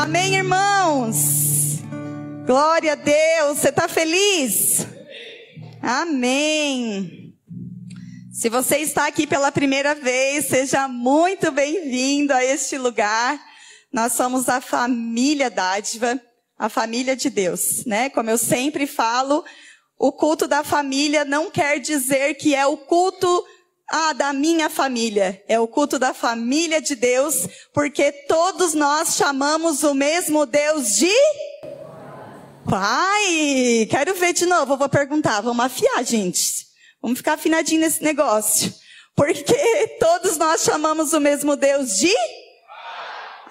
Amém, irmãos? Glória a Deus. Você está feliz? Amém. Se você está aqui pela primeira vez, seja muito bem-vindo a este lugar. Nós somos a família Dádiva, a família de Deus, né? Como eu sempre falo, o culto da família não quer dizer que é o culto da minha família. É o culto da família de Deus, porque todos nós chamamos o mesmo Deus de Pai. Quero ver de novo, eu vou perguntar, vamos afiar, gente. Vamos ficar afinadinho nesse negócio. Porque todos nós chamamos o mesmo Deus de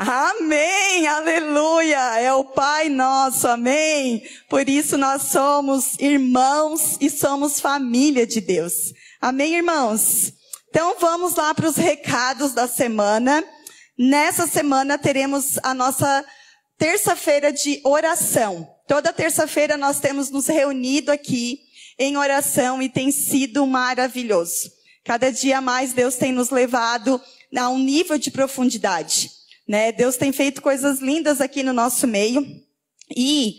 Amém, aleluia, é o Pai nosso, amém. Por isso nós somos irmãos e somos família de Deus. Amém, irmãos? Então vamos lá para os recados da semana. Nessa semana teremos a nossa terça-feira de oração. Toda terça-feira nós temos nos reunido aqui em oração e tem sido maravilhoso. Cada dia mais Deus tem nos levado a um nível de profundidade. Né? Deus tem feito coisas lindas aqui no nosso meio. E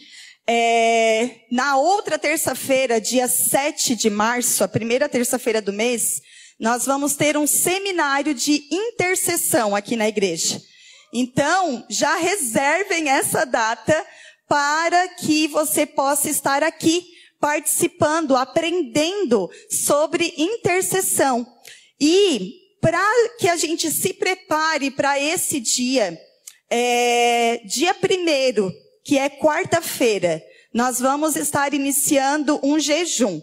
na outra terça-feira, dia 7 de março, a primeira terça-feira do mês, nós vamos ter um seminário de intercessão aqui na igreja. Então, já reservem essa data para que você possa estar aqui participando, aprendendo sobre intercessão. E para que a gente se prepare para esse dia, dia 1º, que é quarta-feira, nós vamos estar iniciando um jejum,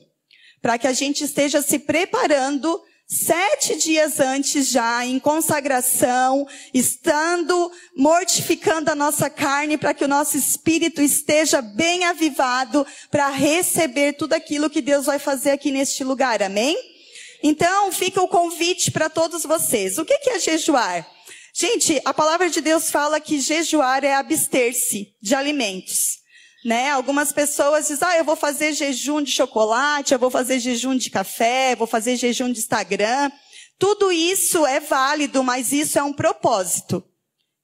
para que a gente esteja se preparando 7 dias antes já, em consagração, estando mortificando a nossa carne, para que o nosso espírito esteja bem avivado, para receber tudo aquilo que Deus vai fazer aqui neste lugar, amém? Então, fica o convite para todos vocês. O que é jejuar? Gente, a palavra de Deus fala que jejuar é abster-se de alimentos, né? Algumas pessoas dizem, eu vou fazer jejum de chocolate, eu vou fazer jejum de café, eu vou fazer jejum de Instagram. Tudo isso é válido, mas isso é um propósito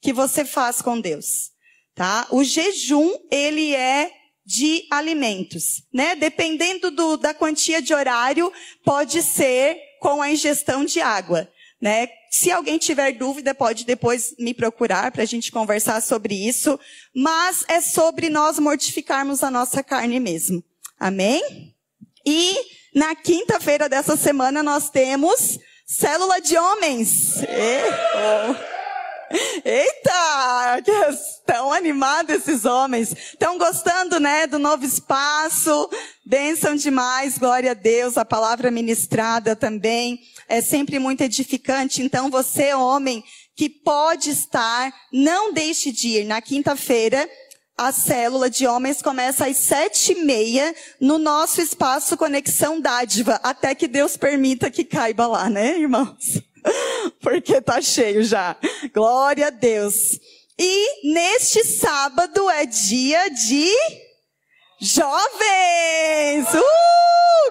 que você faz com Deus, tá? O jejum, ele é de alimentos, né? Dependendo da quantia de horário, pode ser com a ingestão de água, né? Se alguém tiver dúvida, pode depois me procurar para a gente conversar sobre isso, mas é sobre nós mortificarmos a nossa carne mesmo, amém? E na quinta-feira dessa semana nós temos célula de homens. Eita, estão animados esses homens. Estão gostando, né, do novo espaço? Bênção demais, glória a Deus. A palavra ministrada também é sempre muito edificante. Então você, homem, que pode estar, não deixe de ir. Na quinta-feira, a célula de homens começa às 7h30 no nosso espaço Conexão Dádiva. Até que Deus permita que caiba lá, né, irmãos? Porque tá cheio já. Glória a Deus. E neste sábado é dia de jovens.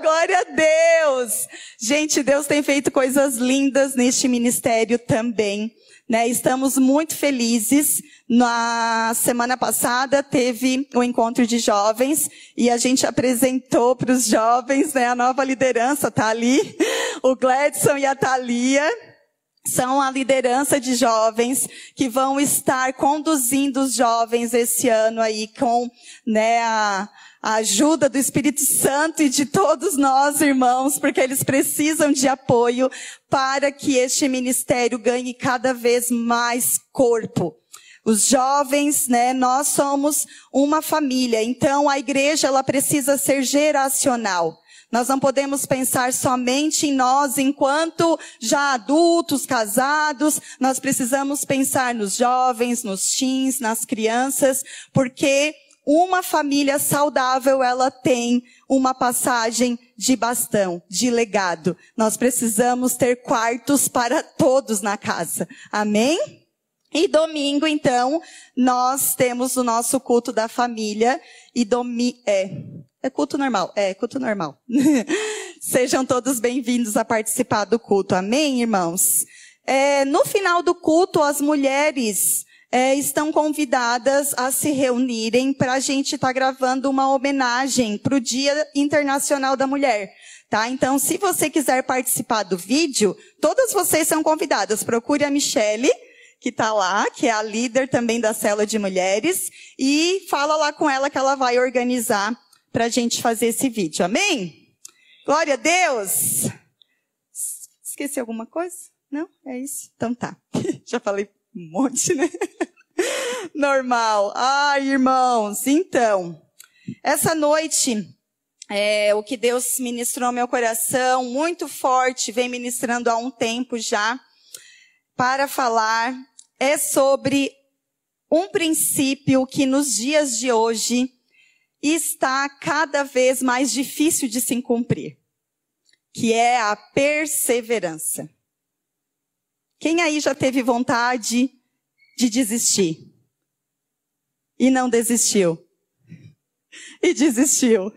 Glória a Deus. Gente, Deus tem feito coisas lindas neste ministério também, né? Estamos muito felizes. Na semana passada teve o encontro de jovens e a gente apresentou para os jovens, né, a nova liderança, tá ali, o Gladson e a Thalia. São a liderança de jovens que vão estar conduzindo os jovens esse ano aí com, né, a ajuda do Espírito Santo e de todos nós, irmãos, porque eles precisam de apoio para que este ministério ganhe cada vez mais corpo. Os jovens, né, nós somos uma família, então a igreja ela precisa ser geracional. Nós não podemos pensar somente em nós enquanto já adultos, casados. Nós precisamos pensar nos jovens, nos teens, nas crianças, porque uma família saudável, ela tem uma passagem de bastão, de legado. Nós precisamos ter quartos para todos na casa. Amém? E domingo, então, nós temos o nosso culto da família. E É culto normal, culto normal. Sejam todos bem-vindos a participar do culto, amém, irmãos? No final do culto, as mulheres estão convidadas a se reunirem para a gente estar gravando uma homenagem para o Dia Internacional da Mulher. Tá? Então, se você quiser participar do vídeo, todas vocês são convidadas. Procure a Michele, que está lá, que é a líder também da célula de mulheres, e fala lá com ela que ela vai organizar para a gente fazer esse vídeo. Amém? Glória a Deus! Esqueci alguma coisa? Não? É isso? Então tá. Já falei um monte, né? Normal. Ai, irmãos, então, essa noite, o que Deus ministrou ao meu coração, muito forte, vem ministrando há um tempo já, para falar, é sobre um princípio que nos dias de hoje está cada vez mais difícil de se cumprir, que é a perseverança. Quem aí já teve vontade de desistir? E não desistiu? E desistiu.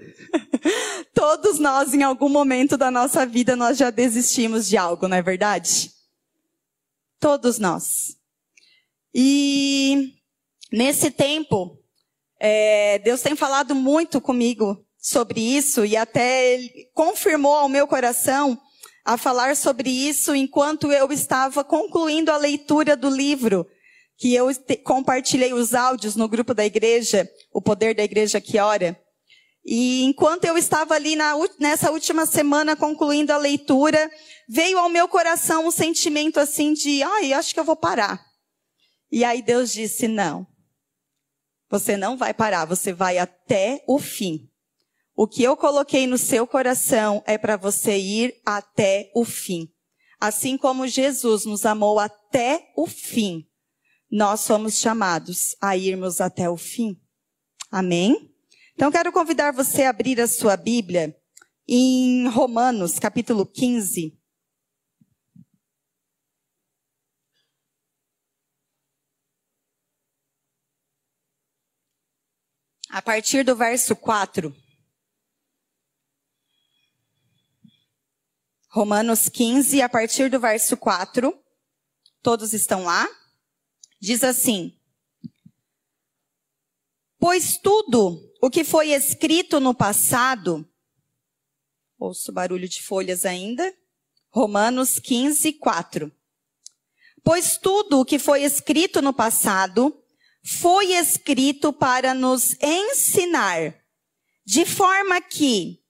Todos nós, em algum momento da nossa vida, nós já desistimos de algo, não é verdade? Todos nós. E nesse tempo, Deus tem falado muito comigo sobre isso e até Ele confirmou ao meu coração a falar sobre isso enquanto eu estava concluindo a leitura do livro, que eu compartilhei os áudios no grupo da igreja, O Poder da Igreja que Ora. E enquanto eu estava ali nessa última semana concluindo a leitura, veio ao meu coração um sentimento assim de, acho que eu vou parar. E aí Deus disse, não, você não vai parar, você vai até o fim. O que eu coloquei no seu coração é para você ir até o fim. Assim como Jesus nos amou até o fim, nós somos chamados a irmos até o fim. Amém? Então, quero convidar você a abrir a sua Bíblia em Romanos, capítulo 15. A partir do verso 4. Romanos 15, a partir do verso 4. Todos estão lá? Diz assim: pois tudo o que foi escrito no passado, ouço barulho de folhas ainda, Romanos 15, 4. Pois tudo o que foi escrito no passado, foi escrito para nos ensinar, de forma que,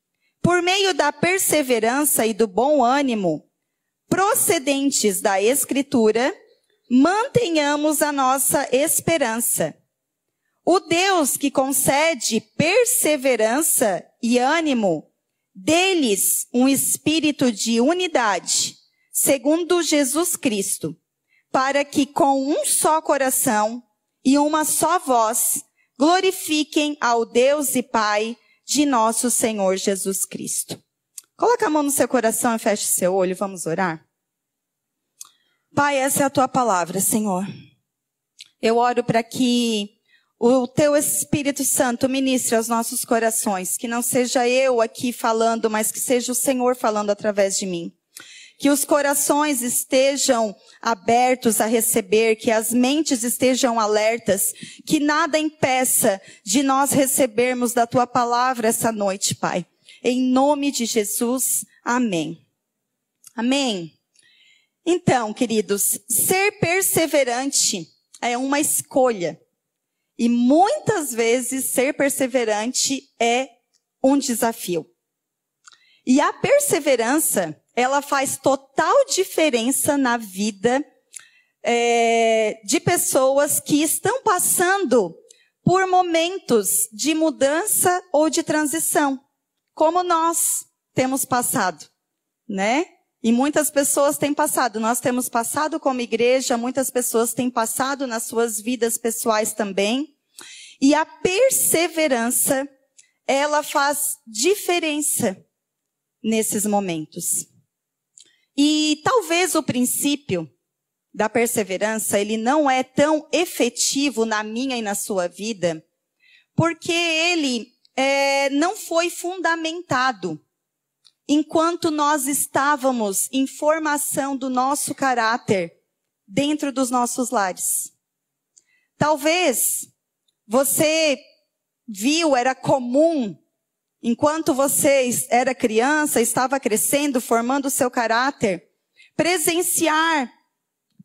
por meio da perseverança e do bom ânimo, procedentes da Escritura, mantenhamos a nossa esperança. O Deus que concede perseverança e ânimo, deles um espírito de unidade, segundo Jesus Cristo, para que com um só coração e uma só voz glorifiquem ao Deus e Pai de nosso Senhor Jesus Cristo. Coloca a mão no seu coração e feche seu olho, vamos orar? Pai, essa é a tua palavra, Senhor. Eu oro para que o teu Espírito Santo ministre aos nossos corações, que não seja eu aqui falando, mas que seja o Senhor falando através de mim. Que os corações estejam abertos a receber, que as mentes estejam alertas, que nada impeça de nós recebermos da tua palavra essa noite, Pai. Em nome de Jesus, amém. Amém. Então, queridos, ser perseverante é uma escolha. E muitas vezes ser perseverante é um desafio. E a perseverança, ela faz total diferença na vida de pessoas que estão passando por momentos de mudança ou de transição, como nós temos passado, né? E muitas pessoas têm passado. Nós temos passado como igreja, muitas pessoas têm passado nas suas vidas pessoais também. E a perseverança, ela faz diferença nesses momentos. E talvez o princípio da perseverança, ele não é tão efetivo na minha e na sua vida, porque ele não foi fundamentado enquanto nós estávamos em formação do nosso caráter dentro dos nossos lares. Talvez você viu, era comum, enquanto você era criança, estava crescendo, formando o seu caráter, presenciar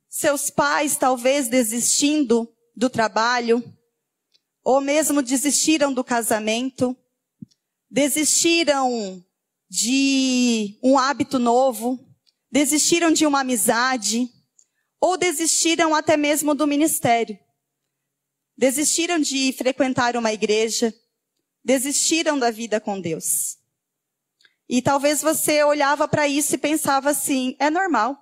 seus pais talvez desistindo do trabalho, ou mesmo desistiram do casamento, desistiram de um hábito novo, desistiram de uma amizade, ou desistiram até mesmo do ministério. Desistiram de frequentar uma igreja, desistiram da vida com Deus. E talvez você olhava para isso e pensava assim, é normal.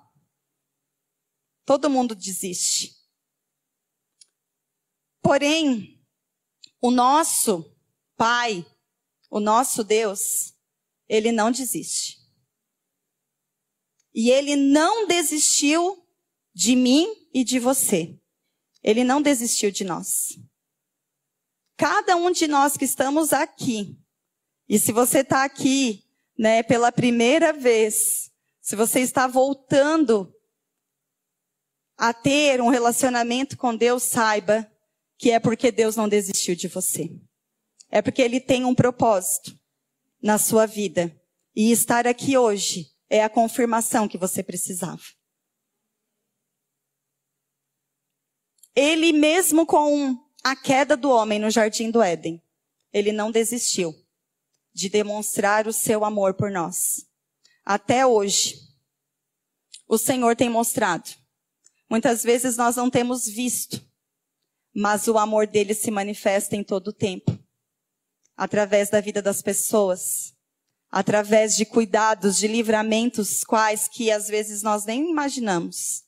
Todo mundo desiste. Porém, o nosso Pai, o nosso Deus, Ele não desiste. E Ele não desistiu de mim e de você. Ele não desistiu de nós. Cada um de nós que estamos aqui, e se você está aqui, né, pela primeira vez, se você está voltando a ter um relacionamento com Deus, saiba que é porque Deus não desistiu de você. É porque Ele tem um propósito na sua vida. E estar aqui hoje é a confirmação que você precisava. Ele mesmo com a queda do homem no jardim do Éden, Ele não desistiu de demonstrar o seu amor por nós. Até hoje, o Senhor tem mostrado. Muitas vezes nós não temos visto, mas o amor dele se manifesta em todo o tempo. Através da vida das pessoas, através de cuidados, de livramentos, quais que às vezes nós nem imaginamos.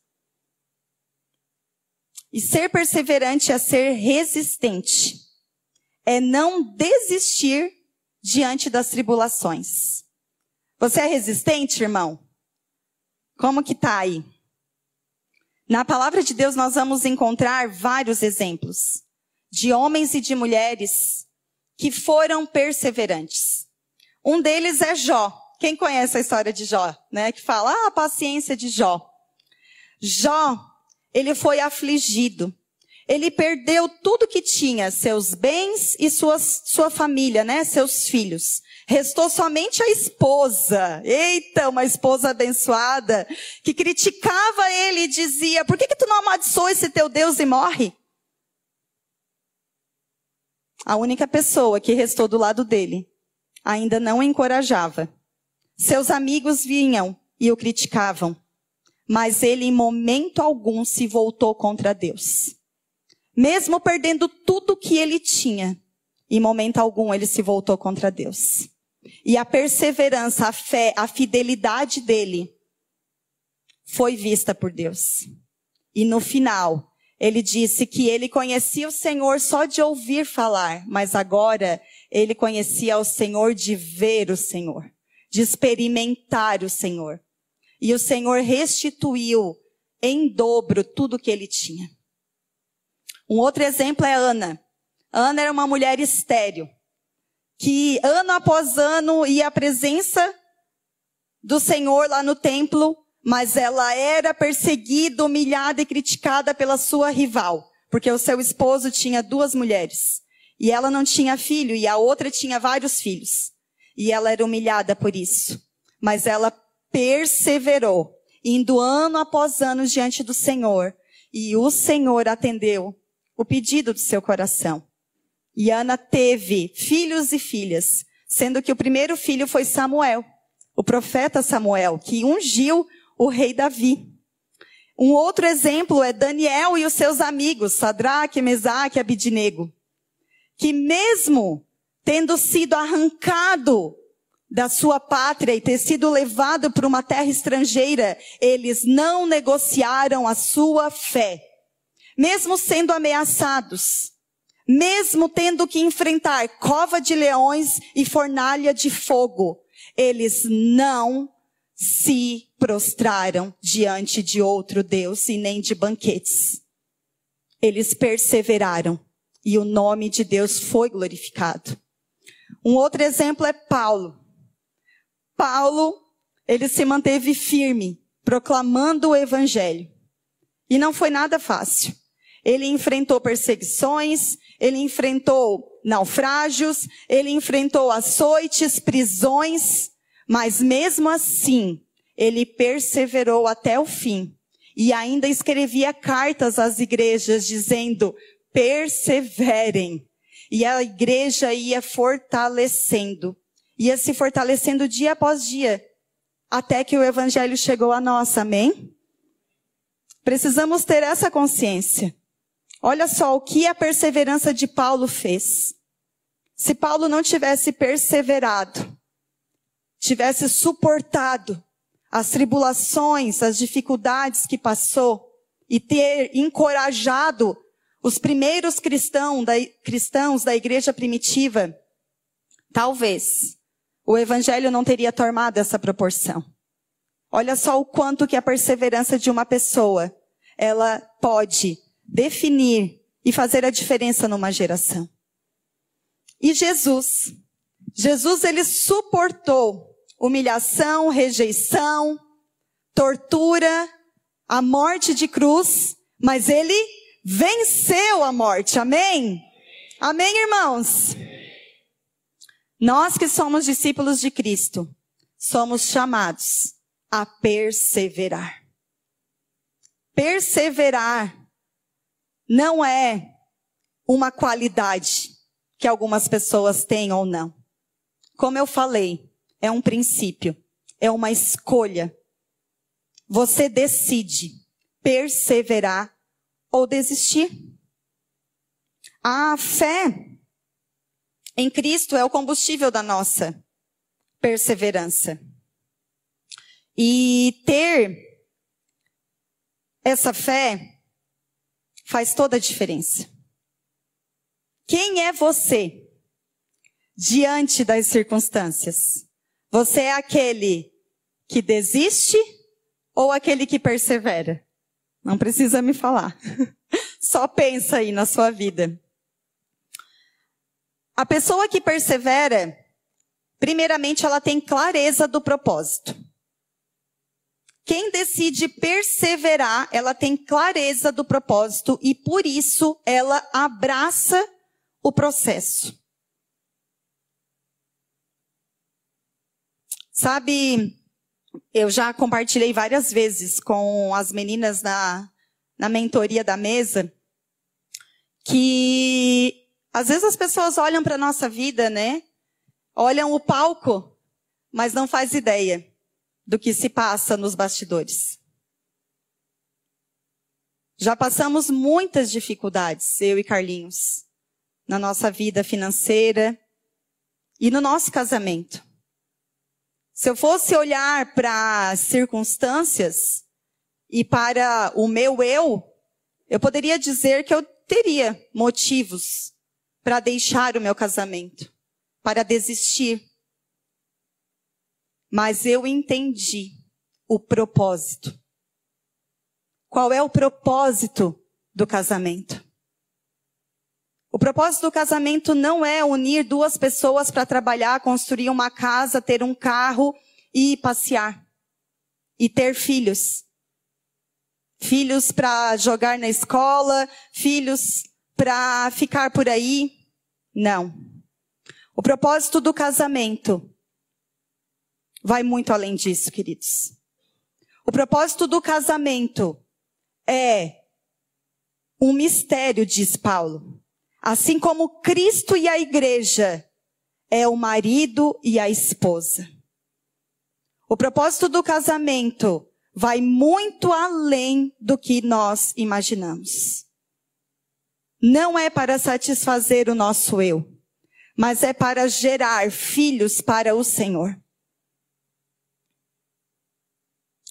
E ser perseverante é ser resistente. É não desistir diante das tribulações. Você é resistente, irmão? Como que tá aí? Na palavra de Deus nós vamos encontrar vários exemplos de homens e de mulheres que foram perseverantes. Um deles é Jó. Quem conhece a história de Jó, né? Que fala, a paciência de Jó. Jó, ele foi afligido. Ele perdeu tudo que tinha, seus bens e sua família, né? Seus filhos. Restou somente a esposa. Eita, uma esposa abençoada, que criticava ele e dizia, por que tu não amaldiçoa esse teu Deus e morre? A única pessoa que restou do lado dele ainda não o encorajava. Seus amigos vinham e o criticavam, mas ele em momento algum se voltou contra Deus. Mesmo perdendo tudo que ele tinha, em momento algum ele se voltou contra Deus. E a perseverança, a fé, a fidelidade dele foi vista por Deus. E no final, ele disse que ele conhecia o Senhor só de ouvir falar, mas agora ele conhecia o Senhor de ver o Senhor, de experimentar o Senhor. E o Senhor restituiu em dobro tudo que ele tinha. Um outro exemplo é Ana. Ana era uma mulher estéril, que ano após ano ia à presença do Senhor lá no templo, mas ela era perseguida, humilhada e criticada pela sua rival, porque o seu esposo tinha 2 mulheres, e ela não tinha filho, e a outra tinha vários filhos, e ela era humilhada por isso, mas ela perseverou, indo ano após ano diante do Senhor, e o Senhor atendeu o pedido do seu coração. E Ana teve filhos e filhas, sendo que o primeiro filho foi Samuel, o profeta Samuel, que ungiu o rei Davi. Um outro exemplo é Daniel e os seus amigos, Sadraque, Mesaque e Abidnego, que mesmo tendo sido arrancado da sua pátria e ter sido levado para uma terra estrangeira, eles não negociaram a sua fé. Mesmo sendo ameaçados, mesmo tendo que enfrentar cova de leões e fornalha de fogo, eles não se prostraram diante de outro Deus e nem de banquetes. Eles perseveraram e o nome de Deus foi glorificado. Um outro exemplo é Paulo. Paulo, ele se manteve firme, proclamando o evangelho. E não foi nada fácil. Ele enfrentou perseguições, ele enfrentou naufrágios, ele enfrentou açoites, prisões, mas mesmo assim, ele perseverou até o fim. E ainda escrevia cartas às igrejas dizendo, perseverem. E a igreja ia fortalecendo, ia se fortalecendo dia após dia, até que o evangelho chegou a nós, amém? Precisamos ter essa consciência. Olha só o que a perseverança de Paulo fez. Se Paulo não tivesse perseverado, tivesse suportado as tribulações, as dificuldades que passou e ter encorajado os primeiros cristãos da igreja primitiva, talvez o evangelho não teria tomado essa proporção. Olha só o quanto que a perseverança de uma pessoa, ela pode definir e fazer a diferença numa geração. E Jesus ele suportou humilhação, rejeição, tortura, a morte de cruz, mas ele venceu a morte, amém? Amém, irmãos? Nós que somos discípulos de Cristo, somos chamados a perseverar. Perseverar não é uma qualidade que algumas pessoas têm ou não. Como eu falei, é um princípio, é uma escolha. Você decide perseverar ou desistir. A fé em Cristo é o combustível da nossa perseverança. E ter essa fé faz toda a diferença. Quem é você diante das circunstâncias? Você é aquele que desiste ou aquele que persevera? Não precisa me falar. Só pensa aí na sua vida. A pessoa que persevera, primeiramente ela tem clareza do propósito. Quem decide perseverar, ela tem clareza do propósito e por isso ela abraça o processo. Sabe, eu já compartilhei várias vezes com as meninas na mentoria da mesa, que às vezes as pessoas olham para a nossa vida, né? Olham o palco, mas não faz ideia do que se passa nos bastidores. Já passamos muitas dificuldades, eu e Carlinhos, na nossa vida financeira e no nosso casamento. Se eu fosse olhar para as circunstâncias e para o meu eu poderia dizer que eu teria motivos para deixar o meu casamento, para desistir. Mas eu entendi o propósito. Qual é o propósito do casamento? O propósito do casamento não é unir duas pessoas para trabalhar, construir uma casa, ter um carro e passear. E ter filhos. Filhos para jogar na escola, filhos para ficar por aí. Não. O propósito do casamento vai muito além disso, queridos. O propósito do casamento é um mistério, diz Paulo. Assim como Cristo e a igreja é o marido e a esposa. O propósito do casamento vai muito além do que nós imaginamos. Não é para satisfazer o nosso eu, mas é para gerar filhos para o Senhor.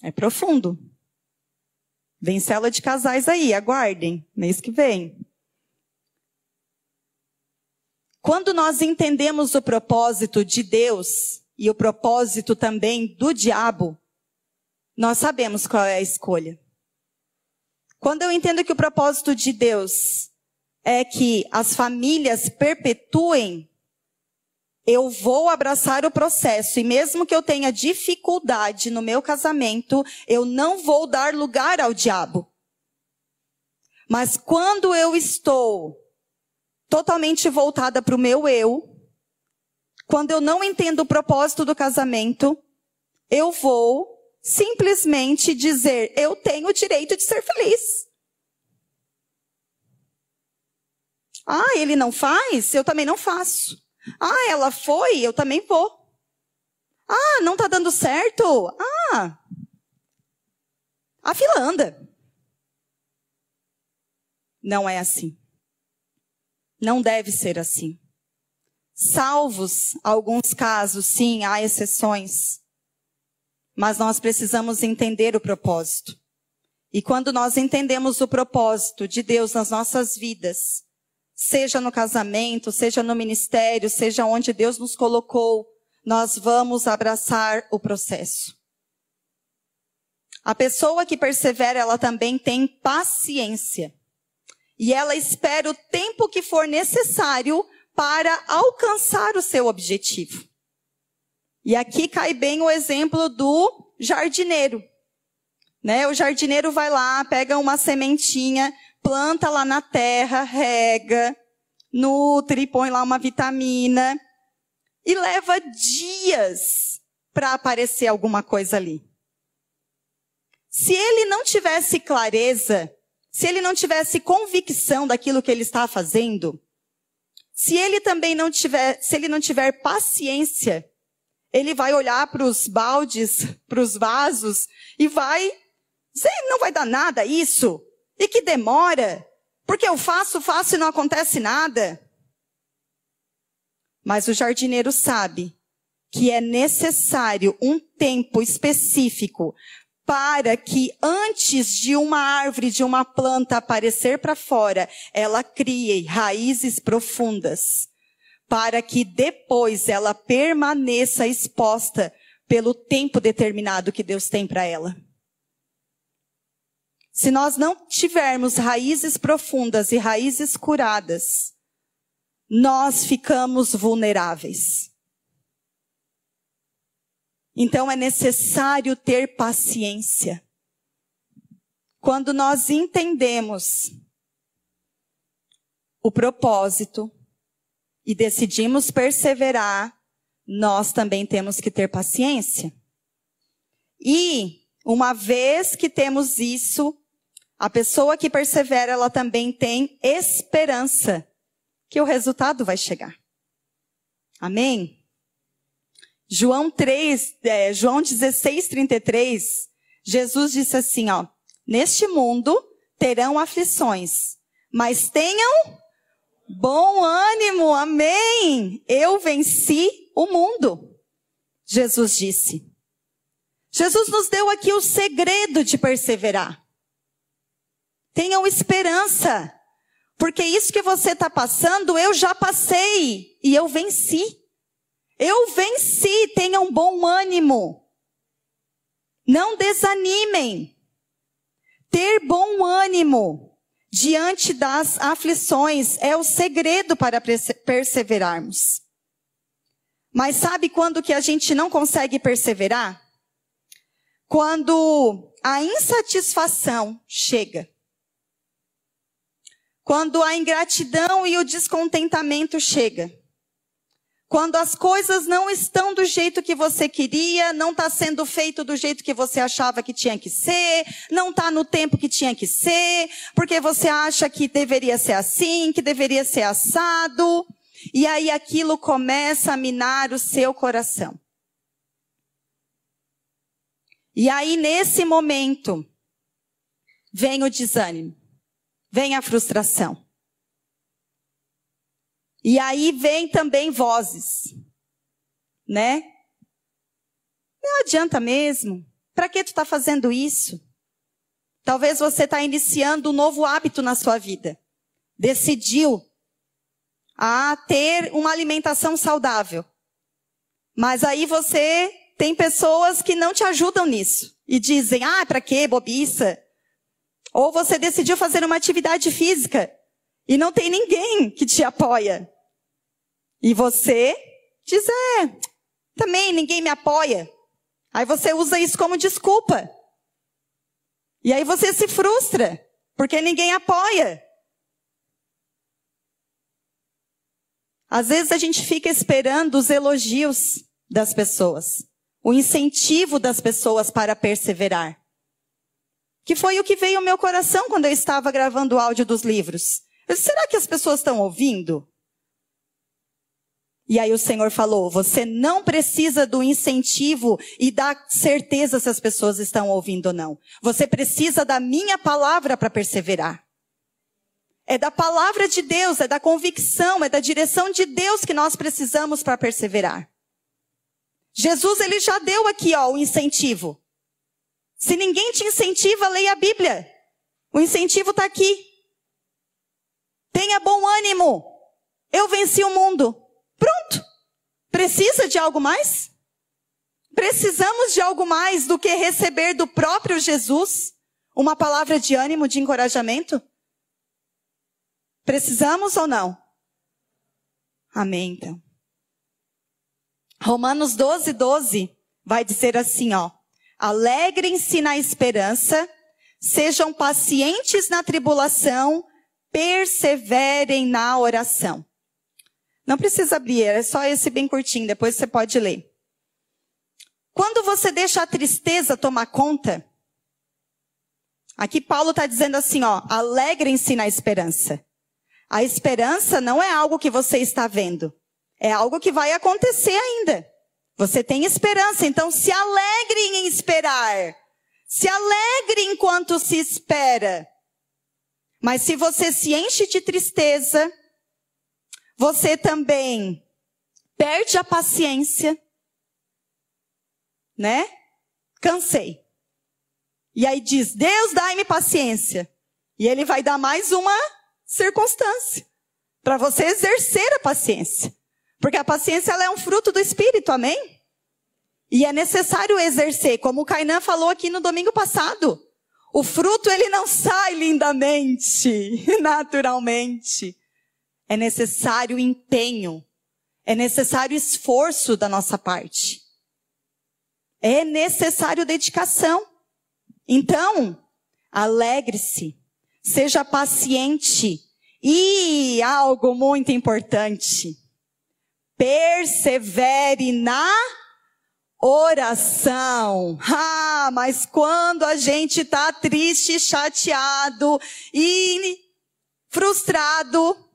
É profundo. Vem célula de casais aí, aguardem, mês que vem. Quando nós entendemos o propósito de Deus e o propósito também do diabo, nós sabemos qual é a escolha. Quando eu entendo que o propósito de Deus é que as famílias perpetuem, eu vou abraçar o processo. E mesmo que eu tenha dificuldade no meu casamento, eu não vou dar lugar ao diabo. Mas quando eu estou totalmente voltada para o meu eu, quando eu não entendo o propósito do casamento, eu vou simplesmente dizer, eu tenho o direito de ser feliz. Ah, ele não faz? Eu também não faço. Ah, ela foi? Eu também vou. Ah, não está dando certo? Ah, a fila anda. Não é assim. Não deve ser assim. Salvos alguns casos, sim, há exceções. Mas nós precisamos entender o propósito. E quando nós entendemos o propósito de Deus nas nossas vidas, seja no casamento, seja no ministério, seja onde Deus nos colocou, nós vamos abraçar o processo. A pessoa que persevera, ela também tem paciência. E ela espera o tempo que for necessário para alcançar o seu objetivo. E aqui cai bem o exemplo do jardineiro. Né? O jardineiro vai lá, pega uma sementinha, planta lá na terra, rega, nutre, põe lá uma vitamina e leva dias para aparecer alguma coisa ali. Se ele não tivesse clareza, se ele não tivesse convicção daquilo que ele está fazendo, se ele não tiver paciência, ele vai olhar para os baldes, para os vasos e vai dizer, não vai dar nada isso, e que demora, porque eu faço e não acontece nada. Mas o jardineiro sabe que é necessário um tempo específico para que antes de uma árvore, de uma planta aparecer para fora, ela crie raízes profundas, para que depois ela permaneça exposta pelo tempo determinado que Deus tem para ela. Se nós não tivermos raízes profundas e raízes curadas, nós ficamos vulneráveis. Então é necessário ter paciência. Quando nós entendemos o propósito e decidimos perseverar, nós também temos que ter paciência. E, uma vez que temos isso, a pessoa que persevera, ela também tem esperança que o resultado vai chegar. Amém? João 16:33, Jesus disse assim, ó, neste mundo terão aflições, mas tenham bom ânimo, amém? Eu venci o mundo, Jesus disse. Jesus nos deu aqui o segredo de perseverar. Tenham esperança, porque isso que você está passando, eu já passei e eu venci. Eu venci, tenham bom ânimo. Não desanimem. Ter bom ânimo diante das aflições é o segredo para perseverarmos. Mas sabe quando que a gente não consegue perseverar? Quando a insatisfação chega. Quando a ingratidão e o descontentamento chega. Quando as coisas não estão do jeito que você queria, não está sendo feito do jeito que você achava que tinha que ser, não está no tempo que tinha que ser, porque você acha que deveria ser assim, que deveria ser assado, e aí aquilo começa a minar o seu coração. E aí nesse momento, vem o desânimo, vem a frustração. E aí vem também vozes, né? Não adianta mesmo. Para que tu está fazendo isso? Talvez você está iniciando um novo hábito na sua vida. Decidiu a ter uma alimentação saudável. Mas aí você tem pessoas que não te ajudam nisso. E dizem, para que bobiça? Ou você decidiu fazer uma atividade física. E não tem ninguém que te apoia. E você diz, também ninguém me apoia. Aí você usa isso como desculpa. E aí você se frustra. Porque ninguém apoia. Às vezes a gente fica esperando os elogios das pessoas, o incentivo das pessoas para perseverar. Que foi o que veio ao meu coração quando eu estava gravando o áudio dos livros. Eu disse, será que as pessoas estão ouvindo? E aí o Senhor falou, você não precisa do incentivo e da certeza se as pessoas estão ouvindo ou não. Você precisa da minha palavra para perseverar. É da palavra de Deus, é da convicção, é da direção de Deus que nós precisamos para perseverar. Jesus, ele já deu aqui, o incentivo. Se ninguém te incentiva, leia a Bíblia. O incentivo está aqui. Tenha bom ânimo. Eu venci o mundo. Pronto. Precisa de algo mais? Precisamos de algo mais do que receber do próprio Jesus uma palavra de ânimo, de encorajamento? Precisamos ou não? Amém, então. Romanos 12:12 vai dizer assim, alegrem-se na esperança, sejam pacientes na tribulação, perseverem na oração. Não precisa abrir, é só esse bem curtinho, depois você pode ler. Quando você deixa a tristeza tomar conta, aqui Paulo está dizendo assim, alegrem-se na esperança. A esperança não é algo que você está vendo. É algo que vai acontecer ainda. Você tem esperança, então se alegre em esperar. Se alegre enquanto se espera. Mas se você se enche de tristeza, você também perde a paciência, né? Cansei. E aí diz, Deus dai-me paciência. E ele vai dar mais uma circunstância para você exercer a paciência. Porque a paciência ela é um fruto do Espírito, amém? E é necessário exercer, como o Kainan falou aqui no domingo passado. O fruto ele não sai lindamente, naturalmente. É necessário empenho, é necessário esforço da nossa parte. É necessário dedicação. Então, alegre-se, seja paciente e algo muito importante. Persevere na oração. Mas quando a gente está triste, chateado e frustrado,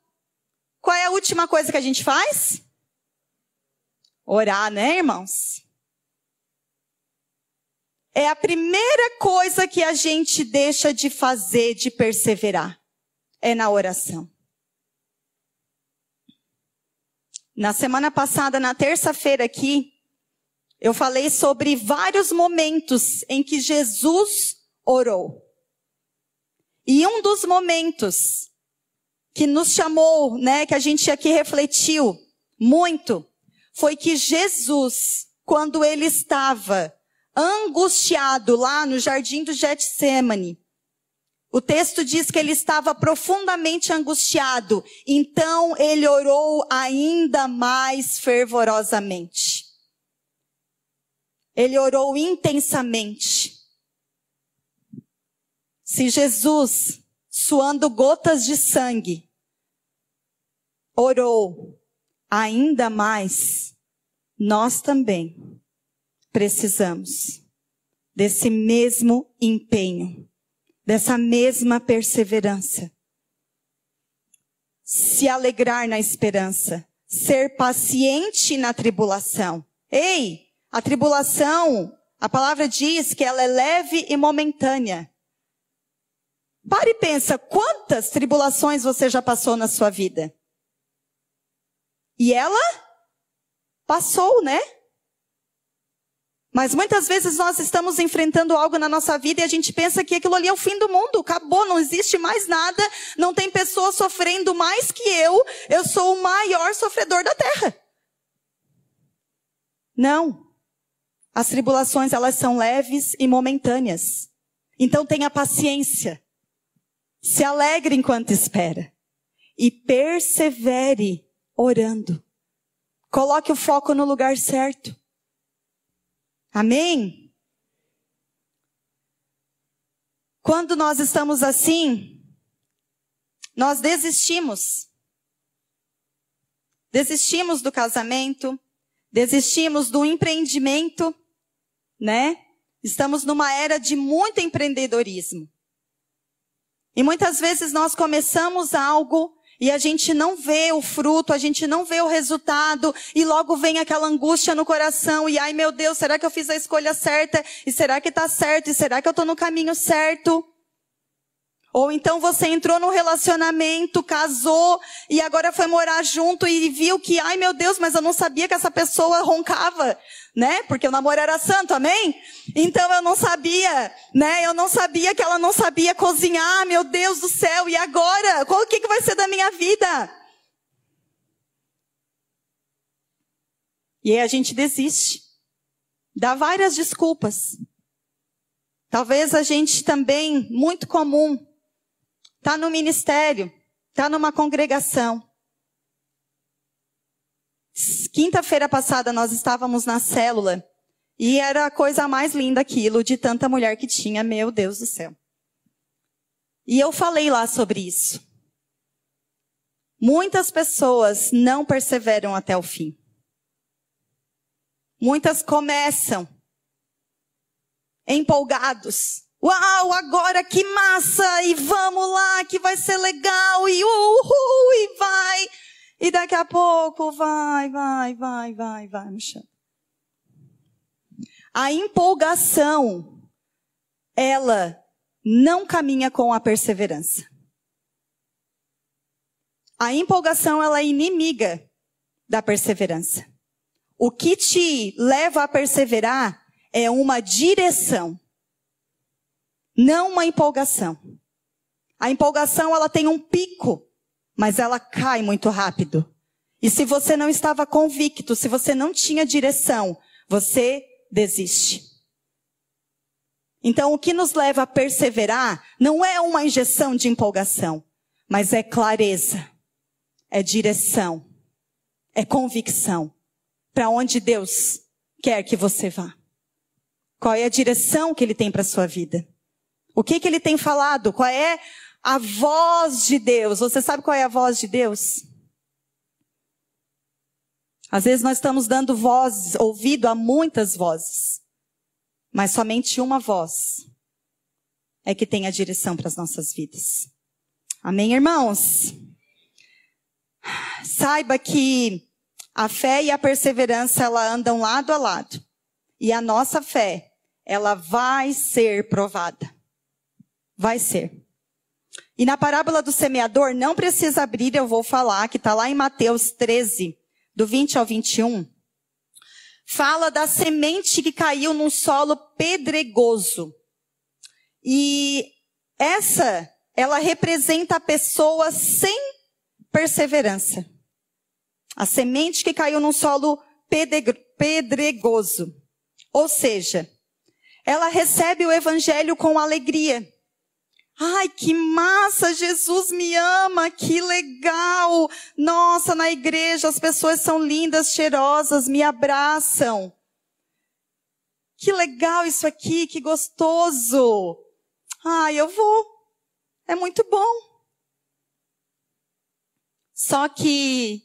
qual é a última coisa que a gente faz? Orar, né, irmãos? É a primeira coisa que a gente deixa de fazer, de perseverar. É na oração. Na semana passada, na terça-feira aqui, eu falei sobre vários momentos em que Jesus orou. E um dos momentos que nos chamou, né, que a gente aqui refletiu muito, foi que Jesus, quando ele estava angustiado lá no jardim do Getsêmani, o texto diz que ele estava profundamente angustiado, então ele orou ainda mais fervorosamente. Ele orou intensamente. Se Jesus, suando gotas de sangue, orou ainda mais, nós também precisamos desse mesmo empenho, dessa mesma perseverança. Se alegrar na esperança, ser paciente na tribulação. Ei, a tribulação, a palavra diz que ela é leve e momentânea. Pare e pensa, quantas tribulações você já passou na sua vida? E ela passou, né? Mas muitas vezes nós estamos enfrentando algo na nossa vida e a gente pensa que aquilo ali é o fim do mundo, acabou, não existe mais nada, não tem pessoa sofrendo mais que eu sou o maior sofredor da terra. Não. As tribulações, elas são leves e momentâneas. Então tenha paciência. Se alegre enquanto espera. E persevere orando. Coloque o foco no lugar certo. Amém? Quando nós estamos assim, nós desistimos. Desistimos do casamento, desistimos do empreendimento, né? Estamos numa era de muito empreendedorismo. E muitas vezes nós começamos algo e a gente não vê o fruto, a gente não vê o resultado, e logo vem aquela angústia no coração, e ai meu Deus, será que eu fiz a escolha certa? E será que está certo? E será que eu estou no caminho certo? Ou então você entrou num relacionamento, casou, e agora foi morar junto e viu que, ai meu Deus, mas eu não sabia que essa pessoa roncava, né? Porque o namoro era santo, amém? Então eu não sabia, né? Eu não sabia que ela não sabia cozinhar, meu Deus do céu, e agora? O que vai ser da minha vida? E aí a gente desiste, dá várias desculpas. Talvez a gente também, muito comum, está no ministério, está numa congregação. Quinta-feira passada nós estávamos na célula e era a coisa mais linda aquilo, de tanta mulher que tinha, meu Deus do céu. E eu falei lá sobre isso. Muitas pessoas não perseveram até o fim. Muitas começam empolgados. Uau, agora que massa, e vamos lá, que vai ser legal, e uhul, e vai. E daqui a pouco vai no chão. A empolgação, ela não caminha com a perseverança. A empolgação, ela é inimiga da perseverança. O que te leva a perseverar é uma direção. Não uma empolgação. A empolgação, ela tem um pico, mas ela cai muito rápido. E se você não estava convicto, se você não tinha direção, você desiste. Então, o que nos leva a perseverar não é uma injeção de empolgação, mas é clareza, é direção, é convicção. Para onde Deus quer que você vá. Qual é a direção que Ele tem para a sua vida? O que Ele tem falado? Qual é a voz de Deus? Você sabe qual é a voz de Deus? Às vezes nós estamos dando voz, ouvido a muitas vozes. Mas somente uma voz é que tem a direção para as nossas vidas. Amém, irmãos? Saiba que a fé e a perseverança, ela andam lado a lado. E a nossa fé, ela vai ser provada. Vai ser. E na parábola do semeador, não precisa abrir, eu vou falar, que está lá em Mateus 13, do 20 ao 21. Fala da semente que caiu num solo pedregoso. E ela representa a pessoa sem perseverança. A semente que caiu num solo pedregoso. Ou seja, ela recebe o evangelho com alegria. Ai, que massa, Jesus me ama, que legal. Nossa, na igreja as pessoas são lindas, cheirosas, me abraçam. Que legal isso aqui, que gostoso. Ai, eu vou. É muito bom. Só que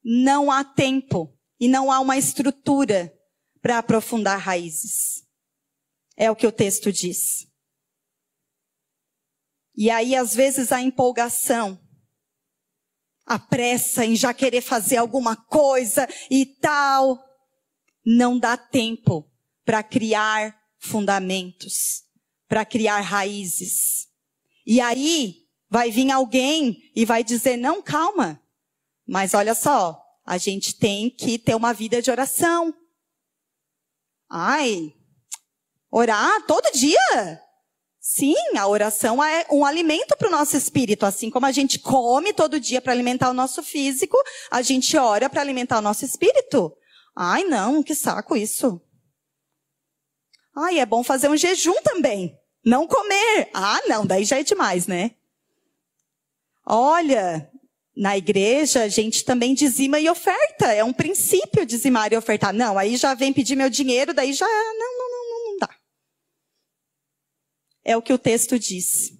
não há tempo e não há uma estrutura para aprofundar raízes. É o que o texto diz. E aí, às vezes, a empolgação, a pressa em já querer fazer alguma coisa e tal, não dá tempo para criar fundamentos, para criar raízes. E aí, vai vir alguém e vai dizer, não, calma, mas olha só, a gente tem que ter uma vida de oração. Ai, orar todo dia? Sim, a oração é um alimento para o nosso espírito. Assim como a gente come todo dia para alimentar o nosso físico, a gente ora para alimentar o nosso espírito. Ai, não, que saco isso. Ai, é bom fazer um jejum também. Não comer. Ah, não, daí já é demais, né? Olha, na igreja a gente também dizima e oferta. É um princípio dizimar e ofertar. Não, aí já vem pedir meu dinheiro, daí já não dá. É o que o texto diz.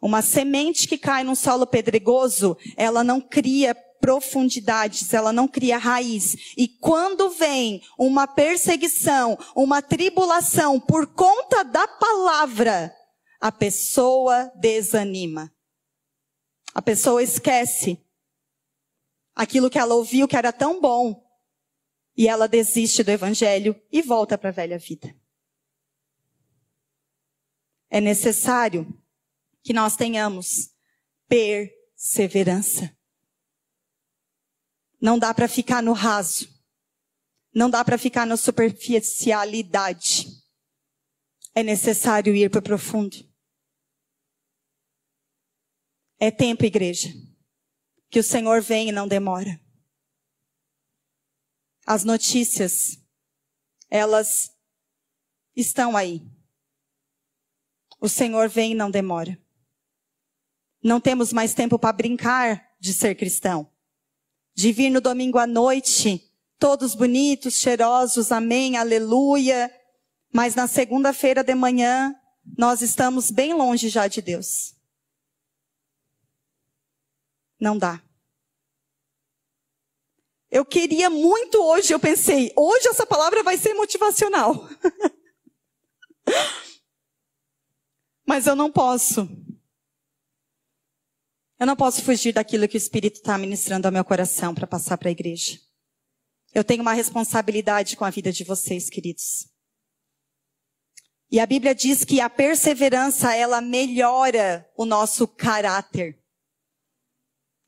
Uma semente que cai num solo pedregoso, ela não cria profundidades, ela não cria raiz. E quando vem uma perseguição, uma tribulação por conta da palavra, a pessoa desanima. A pessoa esquece aquilo que ela ouviu que era tão bom. E ela desiste do evangelho e volta para a velha vida. É necessário que nós tenhamos perseverança. Não dá para ficar no raso. Não dá para ficar na superficialidade. É necessário ir para o profundo. É tempo, igreja, que o Senhor vem e não demora. As notícias, elas estão aí. O Senhor vem e não demora. Não temos mais tempo para brincar de ser cristão. De vir no domingo à noite, todos bonitos, cheirosos, amém, aleluia. Mas na segunda-feira de manhã, nós estamos bem longe já de Deus. Não dá. Eu queria muito hoje, eu pensei, hoje essa palavra vai ser motivacional. Mas eu não posso. Eu não posso fugir daquilo que o Espírito está ministrando ao meu coração para passar para a igreja. Eu tenho uma responsabilidade com a vida de vocês, queridos. E a Bíblia diz que a perseverança, ela melhora o nosso caráter.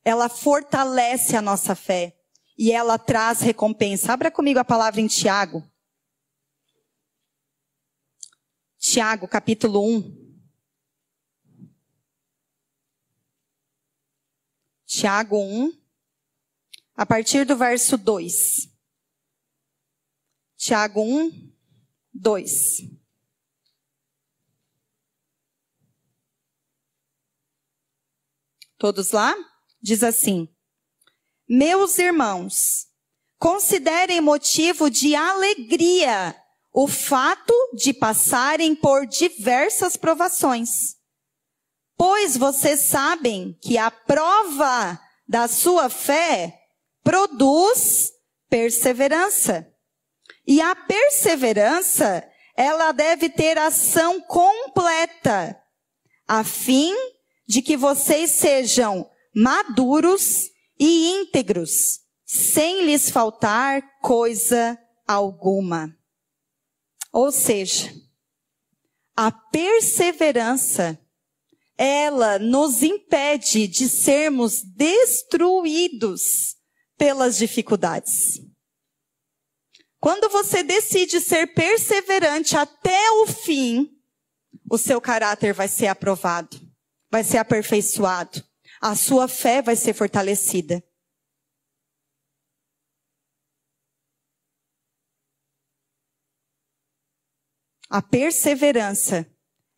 Ela fortalece a nossa fé. E ela traz recompensa. Abra comigo a palavra em Tiago. Tiago, capítulo 1. Tiago 1, a partir do verso 2. Tiago 1, 2. Todos lá? Diz assim: meus irmãos, considerem motivo de alegria o fato de passarem por diversas provações. Pois vocês sabem que a prova da sua fé produz perseverança. E a perseverança, ela deve ter ação completa, a fim de que vocês sejam maduros e íntegros, sem lhes faltar coisa alguma. Ou seja, a perseverança, ela nos impede de sermos destruídos pelas dificuldades. Quando você decide ser perseverante até o fim, o seu caráter vai ser aprovado, vai ser aperfeiçoado. A sua fé vai ser fortalecida. A perseverança,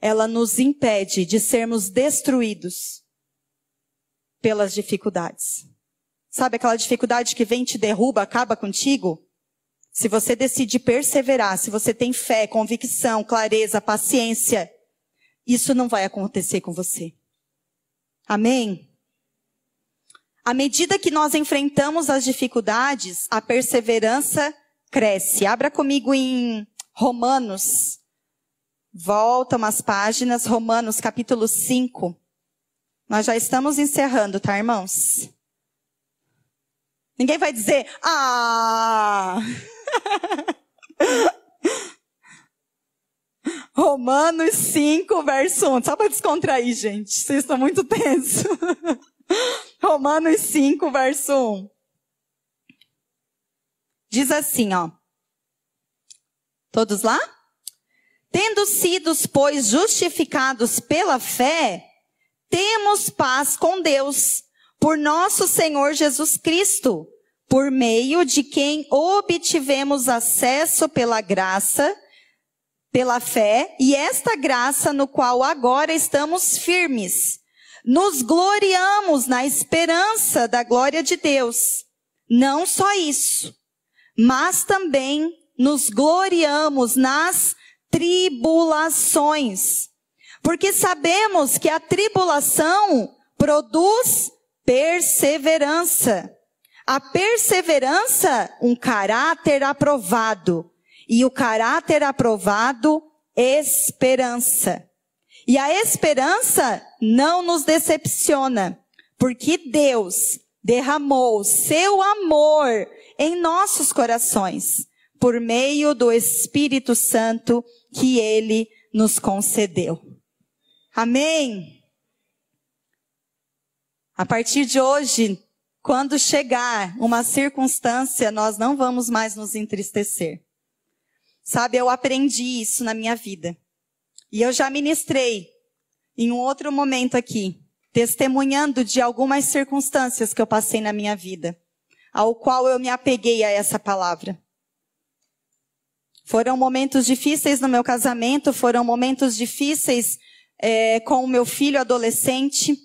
ela nos impede de sermos destruídos pelas dificuldades. Sabe aquela dificuldade que vem, te derruba, acaba contigo? Se você decide perseverar, se você tem fé, convicção, clareza, paciência, isso não vai acontecer com você. Amém? À medida que nós enfrentamos as dificuldades, a perseverança cresce. Abra comigo em Romanos. Volta umas páginas, Romanos capítulo 5. Nós já estamos encerrando, tá, irmãos? Ninguém vai dizer, Romanos 5, verso 1. Só para descontrair, gente. Vocês estão muito tensos. Romanos 5, verso 1. Diz assim, ó. Todos lá? Tendo sido, pois, justificados pela fé, temos paz com Deus, por nosso Senhor Jesus Cristo, por meio de quem obtivemos acesso pela graça, pela fé, e esta graça no qual agora estamos firmes. Nos gloriamos na esperança da glória de Deus. Não só isso, mas também nos gloriamos nas tribulações. Porque sabemos que a tribulação produz perseverança. A perseverança, um caráter aprovado. E o caráter aprovado, esperança. E a esperança não nos decepciona, porque Deus derramou o seu amor em nossos corações, por meio do Espírito Santo que Ele nos concedeu. Amém? A partir de hoje, quando chegar uma circunstância, nós não vamos mais nos entristecer. Sabe, eu aprendi isso na minha vida. E eu já ministrei em um outro momento aqui, testemunhando de algumas circunstâncias que eu passei na minha vida, ao qual eu me apeguei a essa palavra. Foram momentos difíceis no meu casamento, foram momentos difíceis com o meu filho adolescente.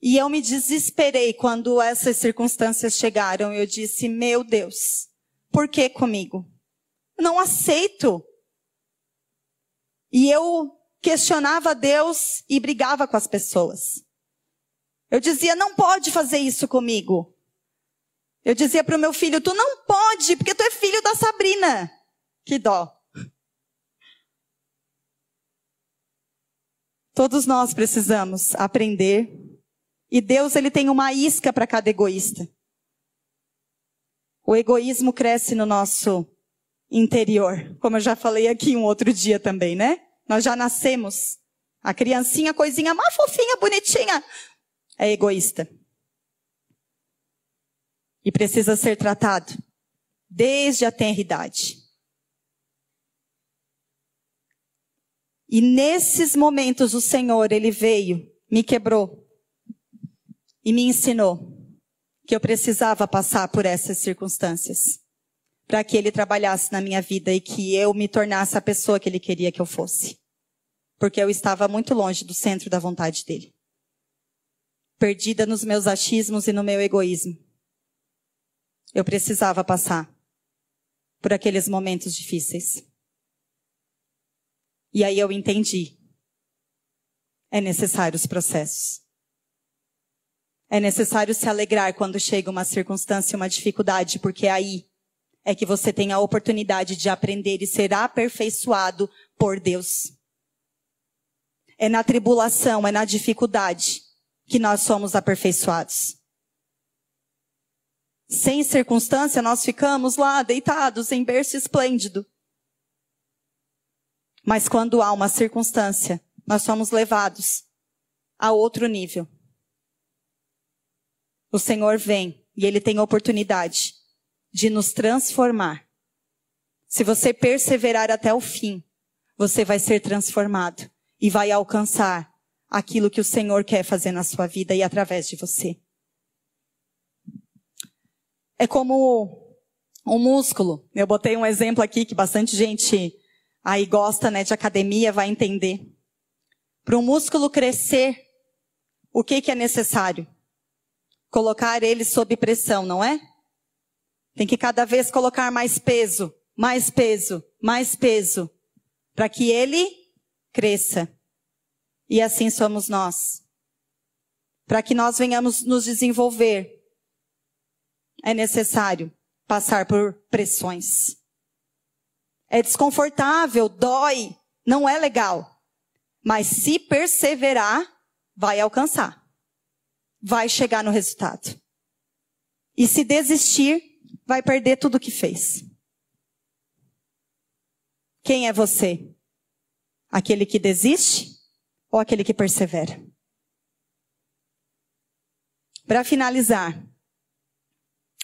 E eu me desesperei quando essas circunstâncias chegaram. Eu disse, meu Deus, por que comigo? Não aceito. E eu questionava Deus e brigava com as pessoas. Eu dizia, não pode fazer isso comigo. Eu dizia para o meu filho, tu não pode, porque tu é filho da Sabrina. Que dó. Todos nós precisamos aprender. E Deus, Ele tem uma isca para cada egoísta. O egoísmo cresce no nosso interior. Como eu já falei aqui um outro dia também, né? Nós já nascemos. A criancinha, coisinha mais fofinha, bonitinha, é egoísta. E precisa ser tratado desde a tenra idade. E nesses momentos o Senhor, Ele veio, me quebrou e me ensinou que eu precisava passar por essas circunstâncias para que Ele trabalhasse na minha vida e que eu me tornasse a pessoa que Ele queria que eu fosse. Porque eu estava muito longe do centro da vontade dEle. Perdida nos meus achismos e no meu egoísmo. Eu precisava passar por aqueles momentos difíceis. E aí eu entendi. É necessário os processos. É necessário se alegrar quando chega uma circunstância, uma dificuldade, porque aí é que você tem a oportunidade de aprender e ser aperfeiçoado por Deus. É na tribulação, é na dificuldade que nós somos aperfeiçoados. Sem circunstância, nós ficamos lá deitados em berço esplêndido. Mas quando há uma circunstância, nós somos levados a outro nível. O Senhor vem e Ele tem a oportunidade de nos transformar. Se você perseverar até o fim, você vai ser transformado e vai alcançar aquilo que o Senhor quer fazer na sua vida e através de você. É como um músculo. Eu botei um exemplo aqui que bastante gente aí gosta, né, de academia, vai entender. Para um músculo crescer, o que é necessário? Colocar ele sob pressão, não é? Tem que cada vez colocar mais peso, mais peso, mais peso, para que ele cresça. E assim somos nós. Para que nós venhamos nos desenvolver, é necessário passar por pressões. É desconfortável, dói, não é legal. Mas se perseverar, vai alcançar. Vai chegar no resultado. E se desistir, vai perder tudo o que fez. Quem é você? Aquele que desiste ou aquele que persevera? Para finalizar,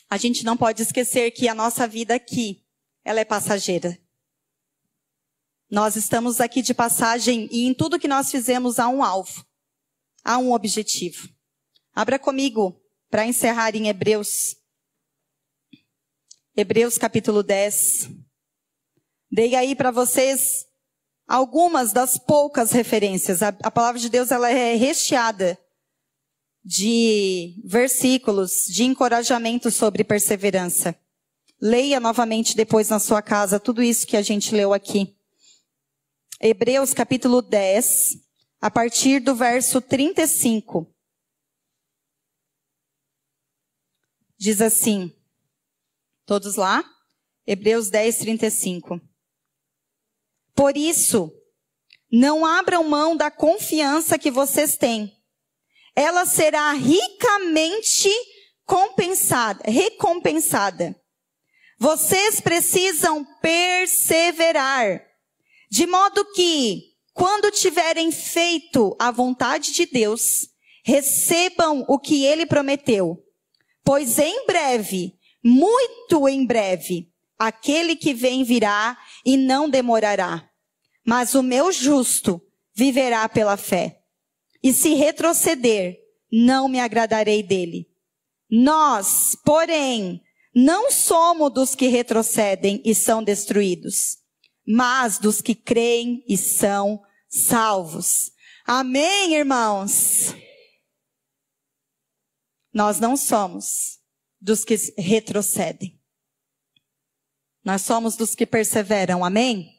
a gente não pode esquecer que a nossa vida aqui, ela é passageira. Nós estamos aqui de passagem e em tudo que nós fizemos há um alvo, há um objetivo. Abra comigo para encerrar em Hebreus. Hebreus capítulo 10. Dei aí para vocês algumas das poucas referências. A palavra de Deus, ela é recheada de versículos de encorajamento sobre perseverança. Leia novamente depois na sua casa tudo isso que a gente leu aqui. Hebreus capítulo 10, a partir do verso 35. Diz assim, todos lá? Hebreus 10, 35. Por isso, não abram mão da confiança que vocês têm. Ela será ricamente recompensada. Vocês precisam perseverar, de modo que, quando tiverem feito a vontade de Deus, recebam o que Ele prometeu. Pois em breve, muito em breve, aquele que vem virá e não demorará. Mas o meu justo viverá pela fé. E se retroceder, não me agradarei dele. Nós, porém, não somos dos que retrocedem e são destruídos, mas dos que creem e são salvos. Amém, irmãos? Nós não somos dos que retrocedem. Nós somos dos que perseveram, amém?